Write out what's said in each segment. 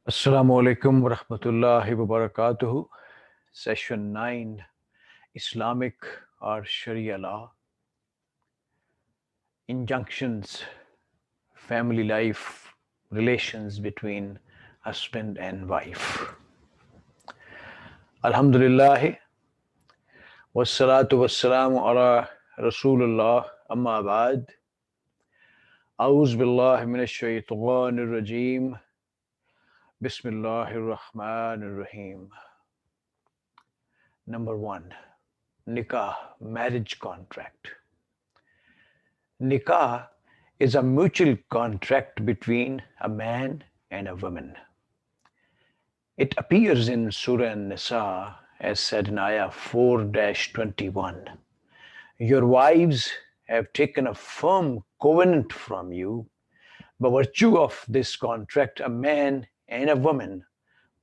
Assalamu alaikum wa rahmatullahi wa barakatuhu. Session 9, Islamic or Sharia Law, Injunctions, Family Life, Relations between Husband and Wife. Alhamdulillah, wassalatu wassalamu ala Rasulullah, amma ba'd. A'udhu billahi minash shaitanir rajim. Bismillahir Rahmanir Rahim. Number 1, Nikah, marriage contract. Nikah is a mutual contract between a man and a woman. It appears in Surah An-Nisa as said in Ayah 4-21. Your wives have taken a firm covenant from you. By virtue of this contract, a man and a woman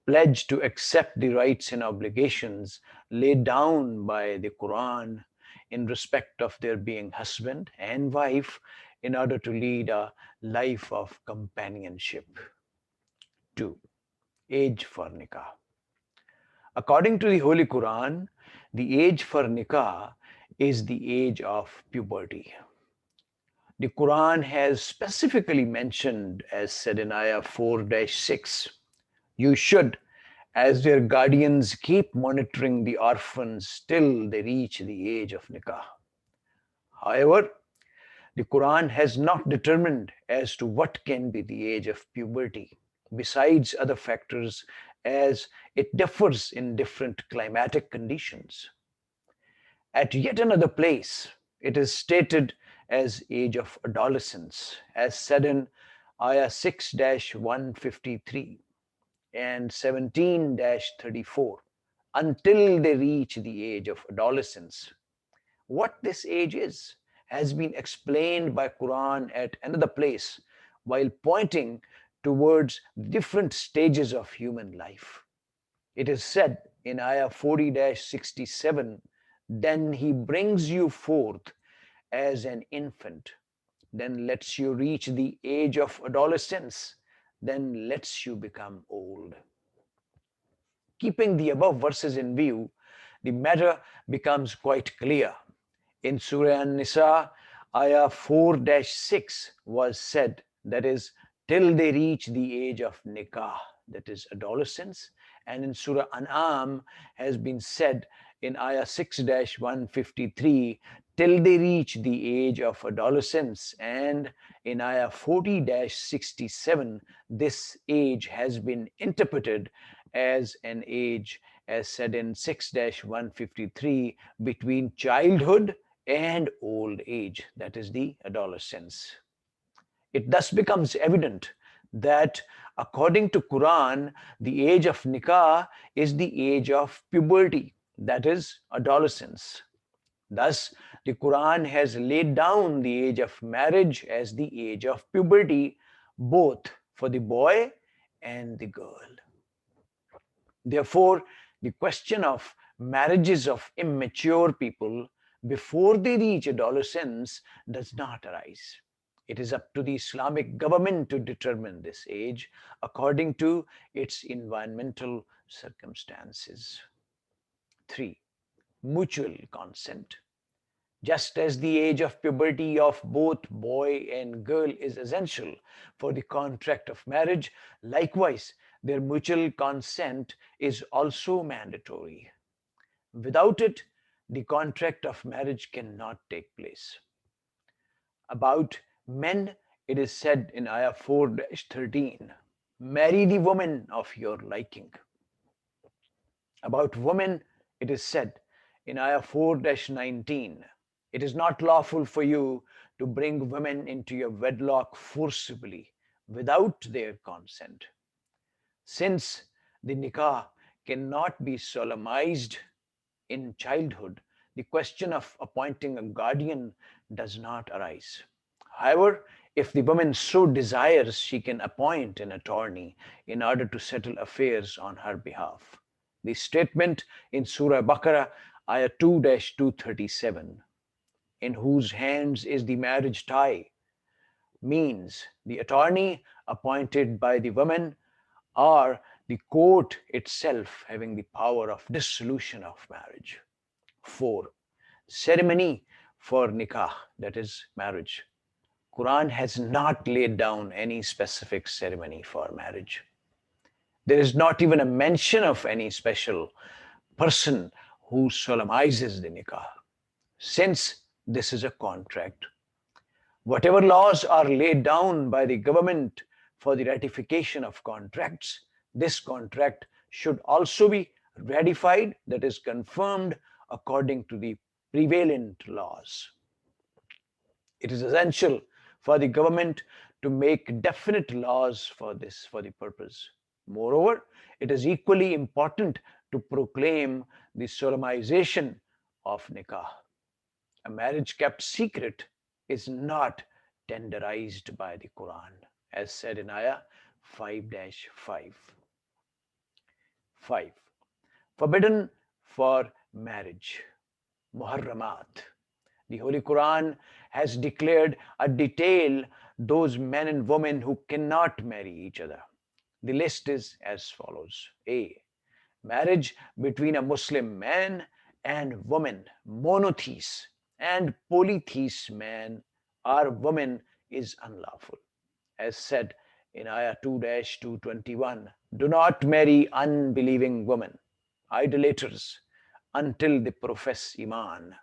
pledge to accept the rights and obligations laid down by the Qur'an in respect of their being husband and wife in order to lead a life of companionship. 2. Age for Nikah. According to the Holy Qur'an, the age for Nikah is the age of puberty. The Quran has specifically mentioned, as said in Ayah 4-6, you should, as their guardians, keep monitoring the orphans till they reach the age of Nikah. However, the Quran has not determined as to what can be the age of puberty, besides other factors, as it differs in different climatic conditions. At yet another place, it is stated as age of adolescence, as said in Ayah 6-153 and 17-34, until they reach the age of adolescence. What this age is has been explained by Quran at another place while pointing towards different stages of human life. It is said in Ayah 40-67, then he brings you forth as an infant, then lets you reach the age of adolescence, then lets you become old. Keeping the above verses in view, the matter becomes quite clear. In Surah An-Nisa, Ayah 4-6 was said, that is, till they reach the age of Nikah, that is, adolescence. And in Surah An'am has been said in Ayah 6-153, till they reach the age of adolescence. And in Ayah 40-67, this age has been interpreted as an age, as said in 6-153, between childhood and old age, that is the adolescence. It thus becomes evident that according to Quran, the age of Nikah is the age of puberty, that is adolescence. Thus, the Quran has laid down the age of marriage as the age of puberty, both for the boy and the girl. Therefore, the question of marriages of immature people before they reach adolescence does not arise. It is up to the Islamic government to determine this age according to its environmental circumstances. 3. Mutual consent. Just as the age of puberty of both boy and girl is essential for the contract of marriage, likewise, their mutual consent is also mandatory. Without it, the contract of marriage cannot take place. About men, it is said in Ayah 4-13, marry the woman of your liking. About women, it is said in Ayah 4-19, it is not lawful for you to bring women into your wedlock forcibly without their consent. Since the nikah cannot be solemnized in childhood, the question of appointing a guardian does not arise. However, if the woman so desires, she can appoint an attorney in order to settle affairs on her behalf. The statement in Surah Baqarah, Ayah 2-237, in whose hands is the marriage tie, means the attorney appointed by the woman or the court itself having the power of dissolution of marriage. 4. Ceremony for nikah, that is marriage. Quran has not laid down any specific ceremony for marriage. There is not even a mention of any special person who solemnizes the nikah. Since this is a contract, whatever laws are laid down by the government for the ratification of contracts, this contract should also be ratified, that is, confirmed according to the prevalent laws. It is essential for the government to make definite laws for the purpose. Moreover, it is equally important to proclaim the solemnization of nikah. A marriage kept secret is not tenderized by the Quran, as said in Ayah 5-5. 5. Forbidden for marriage. Muharramat. The Holy Quran has declared a detail those men and women who cannot marry each other. The list is as follows. A. Marriage between a Muslim man and woman, monotheist and polytheist man or woman is unlawful. As said in Ayah 2-221, do not marry unbelieving women, idolaters, until they profess Iman.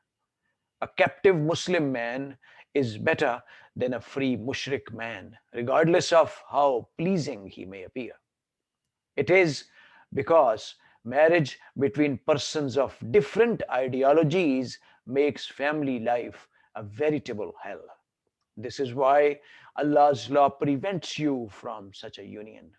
A captive Muslim man is better than a free mushrik man, regardless of how pleasing he may appear. It is because marriage between persons of different ideologies makes family life a veritable hell. This is why Allah's law prevents you from such a union.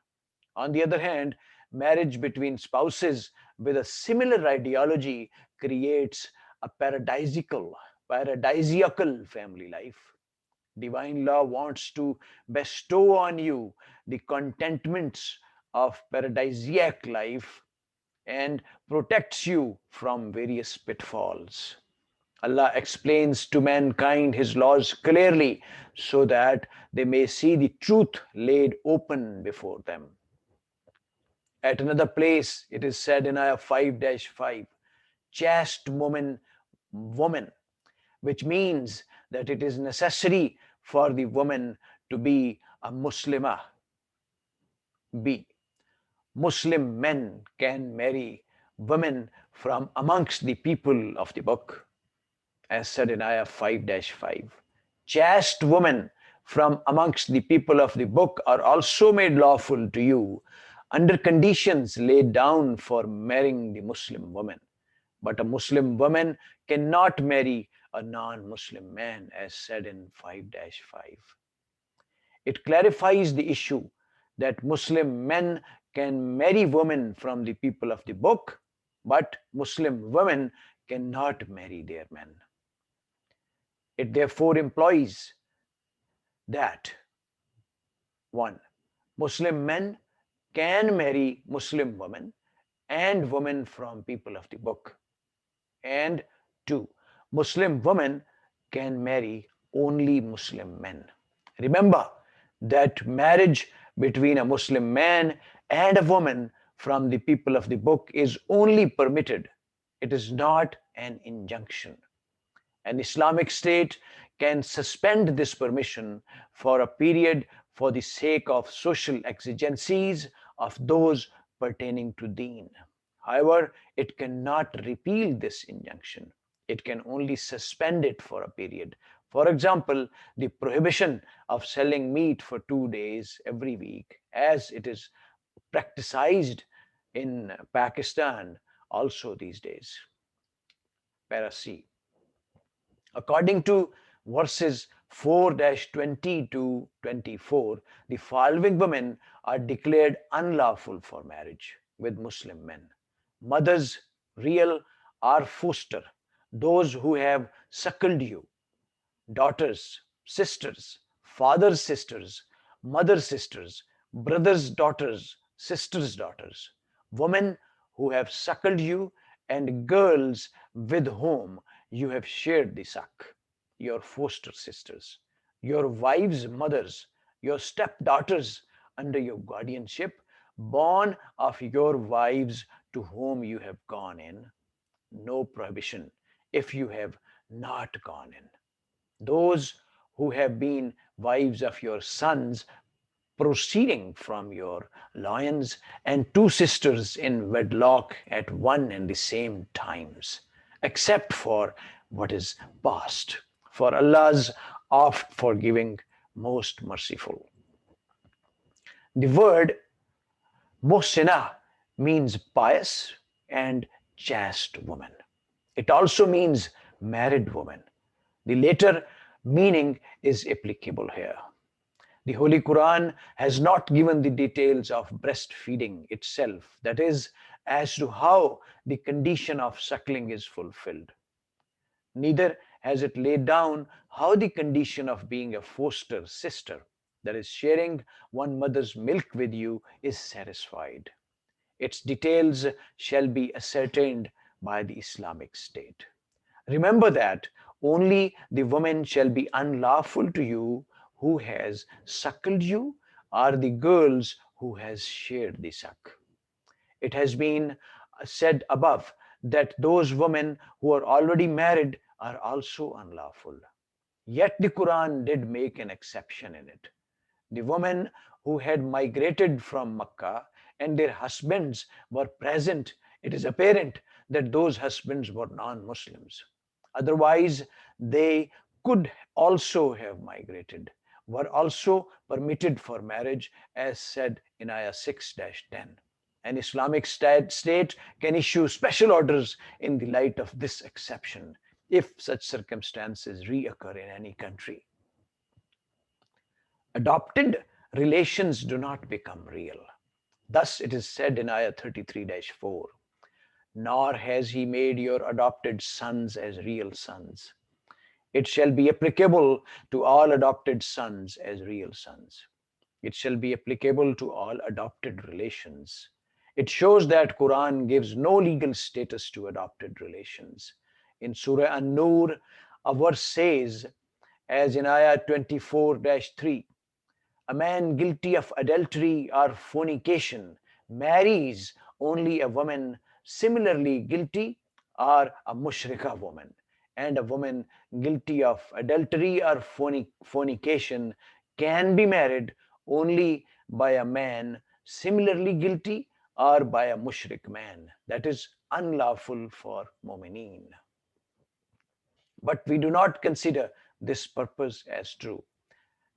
On the other hand, marriage between spouses with a similar ideology creates a paradisiacal family life. Divine law wants to bestow on you the contentments of paradisiac life and protects you from various pitfalls. Allah explains to mankind His laws clearly so that they may see the truth laid open before them. At another place, it is said in Ayah 5-5, chaste woman, which means that it is necessary for the woman to be a Muslimah. B. Muslim men can marry women from amongst the people of the book, as said in Ayah 5-5. Chaste women from amongst the people of the book are also made lawful to you under conditions laid down for marrying the Muslim woman. But a Muslim woman cannot marry a non-Muslim man, as said in 5-5. It clarifies the issue that Muslim men can marry women from the people of the book, but Muslim women cannot marry their men. It therefore implies that 1. Muslim men can marry Muslim women and women from people of the book, and 2. Muslim women can marry only Muslim men. Remember that marriage between a Muslim man and a woman from the people of the book is only permitted. It is not an injunction. An Islamic state can suspend this permission for a period for the sake of social exigencies of those pertaining to deen. However, it cannot repeal this injunction. It can only suspend it for a period. For example, the prohibition of selling meat for 2 days every week, as it is practiced in Pakistan also these days. Para C. According to verses 4-20 to 24, the following women are declared unlawful for marriage with Muslim men: mothers, real or foster, those who have suckled you, daughters, sisters, father's sisters, mother's sisters, brothers' daughters, sisters' daughters, women who have suckled you, and girls with whom you have shared the suck, your foster sisters, your wives' mothers, your stepdaughters under your guardianship, born of your wives to whom you have gone in, no prohibition if you have not gone in. Those who have been wives of your sons proceeding from your loins, and two sisters in wedlock at one and the same times, except for what is past. For Allah's oft forgiving, most merciful. The word Mohsina means pious and chaste woman. It also means married woman. The latter meaning is applicable here. The Holy Quraan has not given the details of breastfeeding itself, that is, as to how the condition of suckling is fulfilled. Neither has it laid down how the condition of being a foster sister, that is, sharing one mother's milk with you, is satisfied. Its details shall be ascertained by the Islamic State. Remember that only the woman shall be unlawful to you who has suckled you, or the girls who has shared the suck. It has been said above that those women who are already married are also unlawful. Yet the Quran did make an exception in it. The women who had migrated from Makkah and their husbands were present, it is apparent that those husbands were non Muslims. Otherwise, they could also have migrated, were also permitted for marriage, as said in Ayah 6-10. An Islamic state can issue special orders in the light of this exception if such circumstances reoccur in any country. Adopted relations do not become real. Thus it is said in Ayah 33-4, nor has he made your adopted sons as real sons. It shall be applicable to all adopted sons as real sons. It shall be applicable to all adopted relations. It shows that Quran gives no legal status to adopted relations. In Surah An-Nur, a verse says, as in Ayah 24-3, a man guilty of adultery or fornication marries only a woman similarly guilty or a mushrika woman, and a woman guilty of adultery or fornication can be married only by a man similarly guilty or by a mushrik man. That is unlawful for mu'mineen. But we do not consider this purpose as true.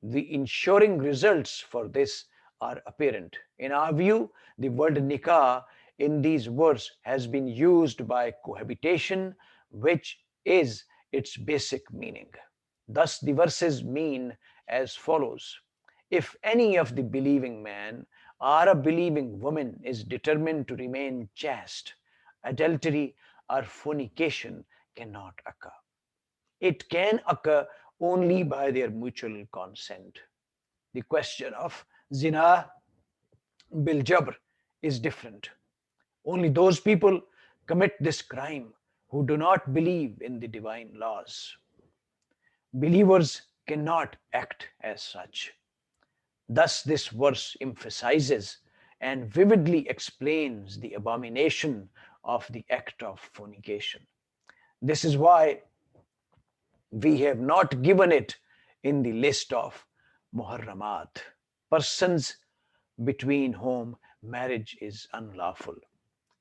The ensuring results for this are apparent. In our view, the word nikah in these words has been used by cohabitation, which is its basic meaning. Thus, the verses mean as follows: if any of the believing man or a believing woman is determined to remain chaste, adultery or fornication cannot occur. It can occur only by their mutual consent. The question of zina bil jabr is different. Only those people commit this crime who do not believe in the divine laws. Believers cannot act as such. Thus, this verse emphasizes and vividly explains the abomination of the act of fornication. This is why we have not given it in the list of muharramat, persons between whom marriage is unlawful.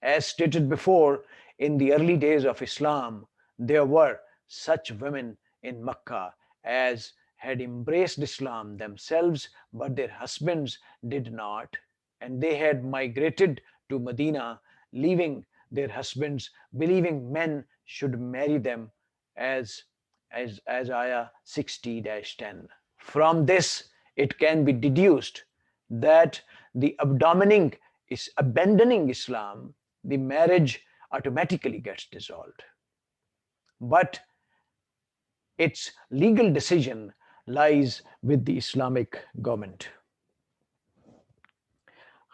As stated before, in the early days of Islam, there were such women in Mecca as had embraced Islam themselves, but their husbands did not, and they had migrated to Medina, leaving their husbands, believing men should marry them as as Ayah 60-10. From this, it can be deduced that the abandoning Islam, the marriage automatically gets dissolved. But its legal decision lies with the Islamic government.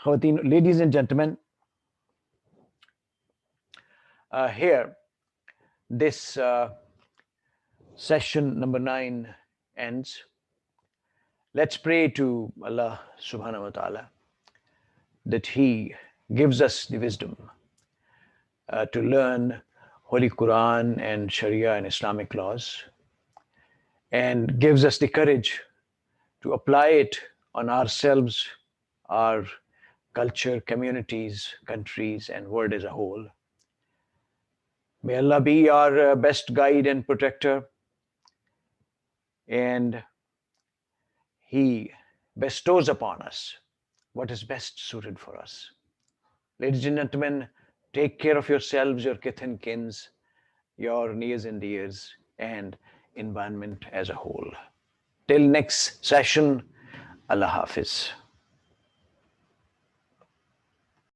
Ladies and gentlemen, here this session number 9 ends. Let's pray to Allah subhanahu wa ta'ala that He gives us the wisdom to learn Holy Quran and Sharia and Islamic laws, and gives us the courage to apply it on ourselves, our culture, communities, countries, and world as a whole. May Allah be our best guide and protector, and He bestows upon us what is best suited for us. Ladies and gentlemen, take care of yourselves, your kith and kins, your nears and dears, and environment as a whole. Till next session, Allah Hafiz.